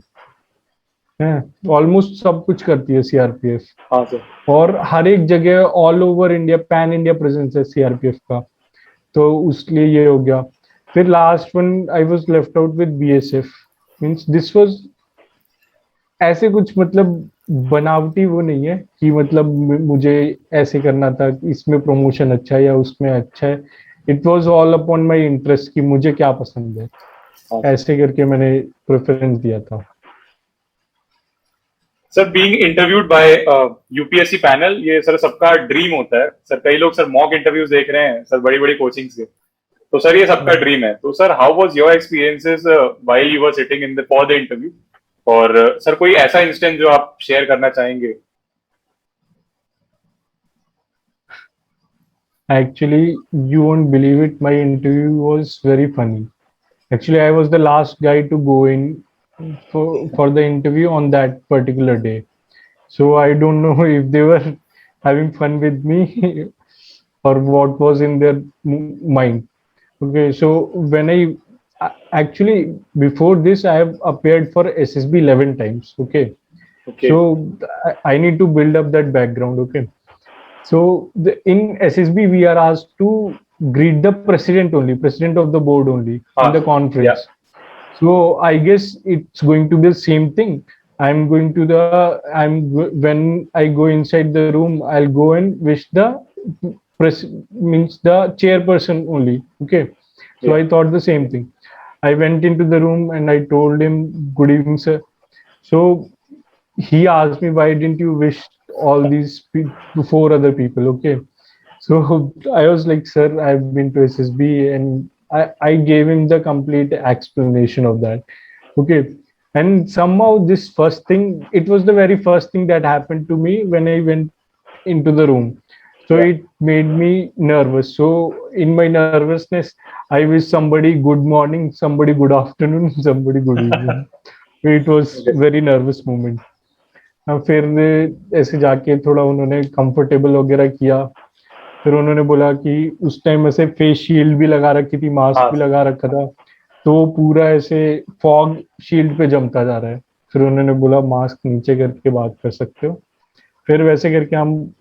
है। ऑलमोस्ट सब कुछ करती है सीआरपीएफ, हाँ सर। और हर एक जगह all over India pan India presence है सीआरपीएफ का। तो उसलिए ये हो गया। फिर last one I was left out with BSF, means this was ऐसे कुछ मतलब बनावटी वो नहीं है कि मतलब मुझे ऐसे करना था, इसमें प्रमोशन अच्छा है या उसमें अच्छा है। It was all upon my interest कि मुझे क्या पसंद है, हाँ सर। ऐसे करके मैंने प्रेफरेंस दिया था। Sir being interviewed bye UPSC panel, ये सर सबका ड्रीम होता है सर। कई लोग सर मॉक इंटरव्यूज देख रहे हैं सर बड़ी बड़ी कोचिंग से, तो सर ये सबका ड्रीम है। तो sir how was your experiences while you were sitting in the for the interview? और सर कोई ऐसा इंस्टेंस जो आप शेयर करना चाहेंगे? Actually, you won't believe it. My interview was very funny. Actually, I was the last guy to go in for the interview on that particular day. So I don't know if they were having fun with me or what was in their mind. Okay, so when actually before this I have appeared for SSB 11 times. Okay, okay. so I need to build up that background. Okay, so in SSB, we are asked to greet the president only, president of the board only in हाँ the sir. या। conference. So I guess it's going to be the same thing. When I go inside the room, I'll go and wish the means the chairperson only. Okay. So या। I thought the same thing. I went into the room and I told him, "Good evening, sir." So he asked me, why didn't you wish all these to four other people? Okay, so I was like, sir, I've been to SSB, and I gave him the complete explanation of that. Okay, and somehow this first thing, it was the very first thing that happened to me when I went into the room. So या। it made me nervous. So in my nervousness, I wish somebody good morning, somebody good afternoon, somebody good evening. It was okay. very nervous moment. हाँ, फिर ऐसे जाके थोड़ा उन्होंने comfortable वगैरह किया। फिर उन्होंने बोला कि उस टाइम ऐसे फेस शील्ड भी लगा रखी थी, मास्क हाँ भी सर। लगा रखा था, तो वो पूरा ऐसे फॉग शील्ड पे जमता जा रहा है। फिर उन्होंने बोला मास्क नीचे करके बात कर सकते हो। फिर वैसे करके हम,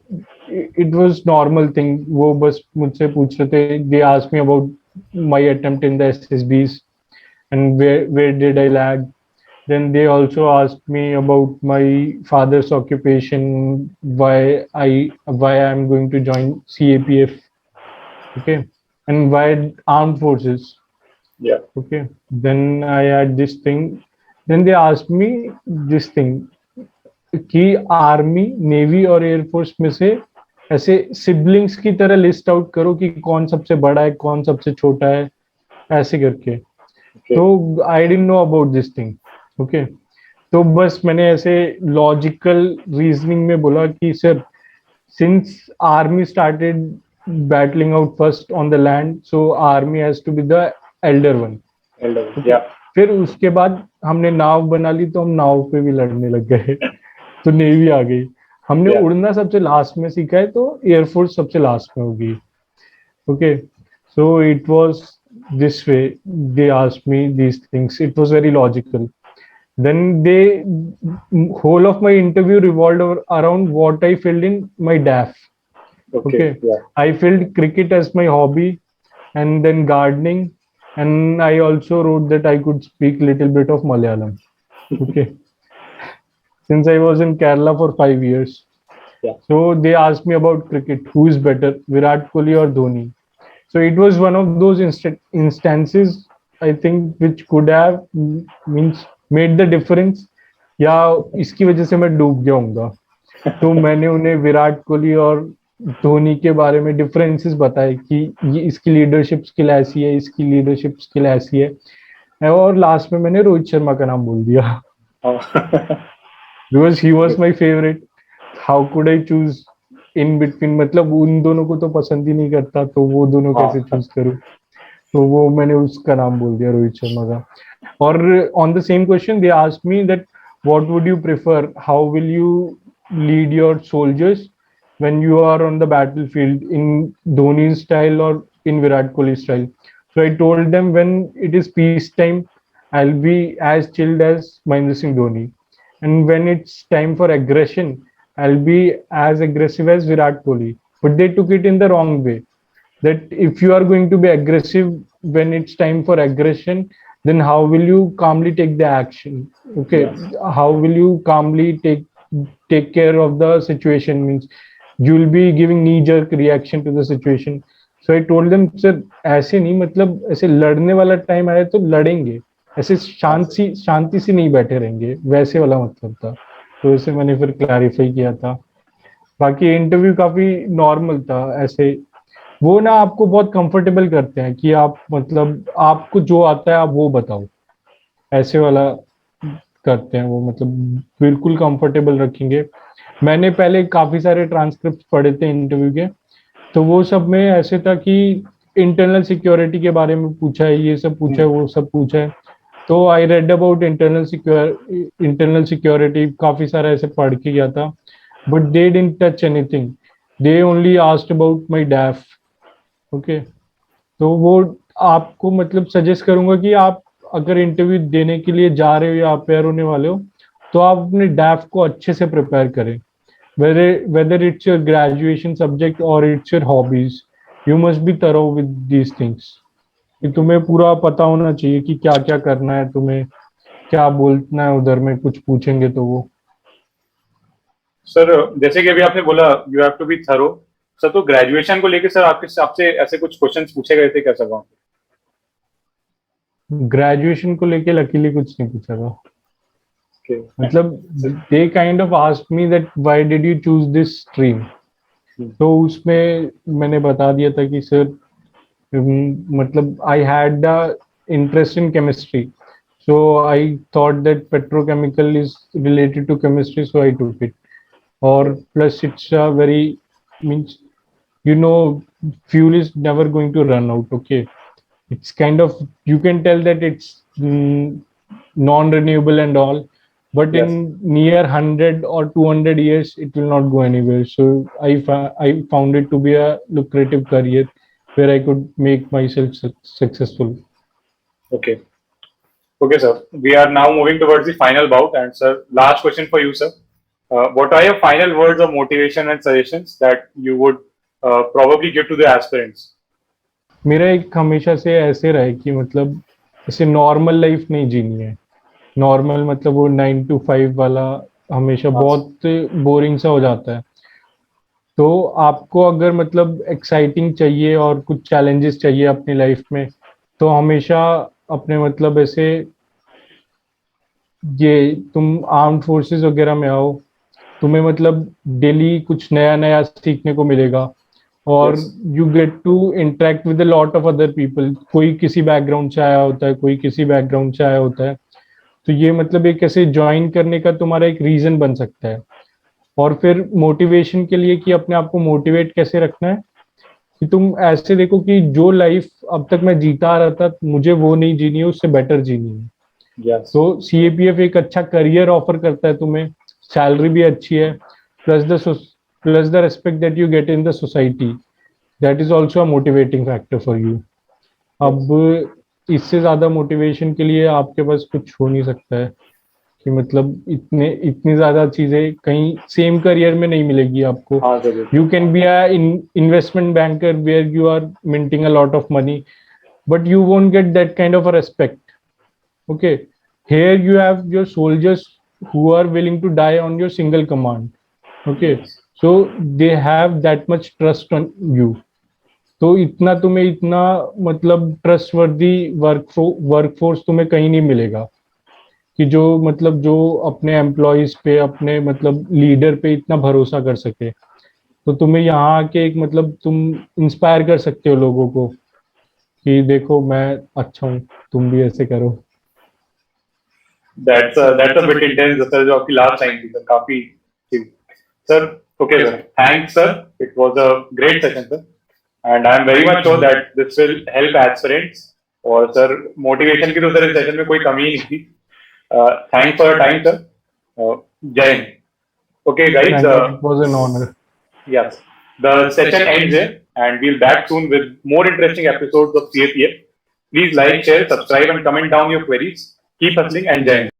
इट वाज नॉर्मल थिंग, वो बस मुझसे पूछ रहे थे, they asked me about my attempt in the SSBs and where did I lag. Then they also asked me about my father's occupation, why I'm going to join CAPF, okay, and why armed forces, या। okay. Then I had this thing. Then they asked me this thing कि army navy और air force में से ऐसे siblings की तरह list out करो कि कौन सबसे बड़ा है कौन सबसे छोटा है, ऐसे करके। ओके। तो I didn't know about this thing. Okay, तो बस मैंने ऐसे लॉजिकल रीजनिंग में बोला कि sir, since army started battling out first on the land, so army has to be the elder one. Elder. Okay, yeah. फिर उसके बाद हमने नाव बना ली, तो हम नाव पे भी लड़ने लग गए। तो नेवी आ गई। हमने या। उड़ना सबसे लास्ट में सीखा है, तो एयरफोर्स सबसे लास्ट में होगी। Okay, so it was this way. They asked me these things. It was very logical. Then whole of my interview revolved around what I filled in my DAF. Okay. Okay, या। I filled cricket as my hobby, and then gardening, and I also wrote that I could speak little bit of Malayalam. Okay, since I was in Kerala for 5 years. या। So they asked me about cricket. Who is better, Virat Kohli or Dhoni? So it was one of those instances, I think, which could have means made the difference, या इसकी वजह से मैं डूब गया हूँगा। तो मैंने उन्हें विराट कोहली और धोनी के बारे में डिफरेंसेस बताए कि ये इसकी लीडरशिप स्किल ऐसी है, इसकी लीडरशिप स्किल ऐसी है, और लास्ट में मैंने रोहित शर्मा का नाम बोल दिया because he was my favourite. How could I choose in between, मतलब उन दोनों को तो पसंद ही नहीं करता, तो वो दोनों कैसे हाँ। चूज करूं। तो वो मैंने उसका नाम बोल दिया, रोहित शर्मा का। और on the same question they asked me that what would you prefer? How will you lead your soldiers when you are on the battlefield, in Dhoni's style or in Virat Kohli style? So I told them, when it is peace time, I'll be as chilled as Mahendra Singh Dhoni, and when it's time for aggression, I'll be as aggressive as Virat Kohli. But they took it in the wrong way, that if you are going to be aggressive when it's time for aggression, then how will you calmly take the action? Okay, Yes. how will you calmly take care of the situation? Means you will be giving knee jerk reaction to the situation. So I told them, sir, ऐसे नहीं, मतलब ऐसे लड़ने वाला time आया तो लड़ेंगे, ऐसे शांति से नहीं बैठे रहेंगे, वैसे वाला मतलब था। तो इसे मैंने फिर क्लैरिफाई किया था। बाकी इंटरव्यू काफी नॉर्मल था ऐसे। वो ना आपको बहुत कंफर्टेबल करते हैं कि आप, मतलब आपको जो आता है आप वो बताओ, ऐसे वाला करते हैं वो, मतलब बिल्कुल कंफर्टेबल रखेंगे। मैंने पहले काफी सारे ट्रांसक्रिप्ट पढ़े थे इंटरव्यू के, तो वो सब में ऐसे था कि इंटरनल सिक्योरिटी के बारे में पूछा है, ये सब पूछा है, वो सब पूछा है। तो I read about internal security, काफी सारा ऐसे पढ़ के गया था, but they didn't touch anything, they only asked about my डैफ। Okay, तो वो आपको मतलब सजेस्ट करूंगा कि आप अगर इंटरव्यू देने के लिए जा रहे हो या अपेयर होने वाले हो, तो आप अपने डैफ को अच्छे से प्रिपेयर करें। Whether it's your graduation subject और it's your hobbies, you must be thorough with these things. कि तुम्हें पूरा पता होना चाहिए कि क्या क्या करना है, तुम्हें क्या बोलना है उधर में, कुछ पूछेंगे तो वो। सर जैसे कि अभी आपने बोला you have to be thorough, sir तो ग्रेजुएशन को लेके सर आपके आपसे ऐसे कुछ क्वेश्चंस पूछे गए थे क्या सर वहाँ ग्रेजुएशन को लेके लकीली कुछ नहीं पूछा था। पे? मतलब they kind of asked me that why did you choose this stream. तो उसमें मैंने बता दिया था कि सर, मतलब I had the interest in chemistry, so I thought that petrochemical is related to chemistry, so I took it. Or plus it's a very, means, you know, fuel is never going to run out. Okay, it's kind of, you can tell that it's non-renewable and all, but Yes. in near 100 or 200 years it will not go anywhere. So I found it to be a lucrative career where I could make myself successful. Okay. Okay, sir. We are now moving towards the final bout, and sir, last question for you, sir. What are your final words of motivation and suggestions that you would probably give to the aspirants? मेरा एक हमेशा से ऐसे रहे कि मतलब ऐसे normal life नहीं जीनी है। नॉर्मल मतलब वो 9 to 5 वाला हमेशा बहुत बोरिंग सा हो जाता है। तो आपको अगर मतलब एक्साइटिंग चाहिए और कुछ चैलेंजेस चाहिए अपनी लाइफ में, तो हमेशा अपने मतलब ऐसे, ये तुम आर्म्ड फोर्सेस वगैरह में आओ, तुम्हें मतलब डेली कुछ नया नया सीखने को मिलेगा, और Yes. You get to interact with a lot of other people. कोई किसी बैकग्राउंड से आया होता है, कोई किसी बैकग्राउंड से आया होता है, तो ये मतलब एक ऐसे ज्वाइन करने का तुम्हारा एक रीजन बन सकता है। और फिर मोटिवेशन के लिए कि अपने आप को मोटिवेट कैसे रखना है, कि तुम ऐसे देखो कि जो लाइफ अब तक मैं जीता आ रहा था, मुझे वो नहीं जीनी है, उससे बेटर जीनी है। Yes. तो सीएपीएफ एक अच्छा करियर ऑफर करता है तुम्हें, सैलरी भी अच्छी है, plus the respect that you get in the society, that is also a motivating factor for you. अब इससे ज्यादा मोटिवेशन के लिए आपके पास कुछ हो नहीं सकता है, कि मतलब इतनी ज्यादा चीजें कहीं सेम करियर में नहीं मिलेगी आपको। हाँ जरूर। You can be a investment banker where you are minting a lot of money, but you won't get that kind of a respect. Okay, here you have your soldiers who are willing to die on your single command. Okay, so they have that much trust on you. तो इतना तुम्हें, इतना मतलब trustworthy workforce तुम्हें कहीं नहीं मिलेगा, कि जो मतलब जो अपने एम्प्लॉयज पे, अपने मतलब लीडर पे इतना भरोसा कर सके। तो तुम्हें यहाँ आके एक मतलब तुम इंस्पायर कर सकते हो लोगों को, कि देखो मैं अच्छा हूँ, तुम भी ऐसे करो। That's a bit intense, sir. जो आपकी लास्ट लाइन थी सर काफी थी sir. Okay, sir. Thanks, sir. It was a great session, sir. And I am very much sure that this will help aspirants. और सर मोटिवेशन की तो sir इस session में कोई कमी ही नहीं थी। Thanks for your time, sir. Jai Hind. Okay, guys. Thank you. It was an honor. Yes. The session ends here, and we'll back soon with more interesting episodes of CAPF. Please like, share, subscribe, and comment down your queries. Keep hustling and Jai Hind.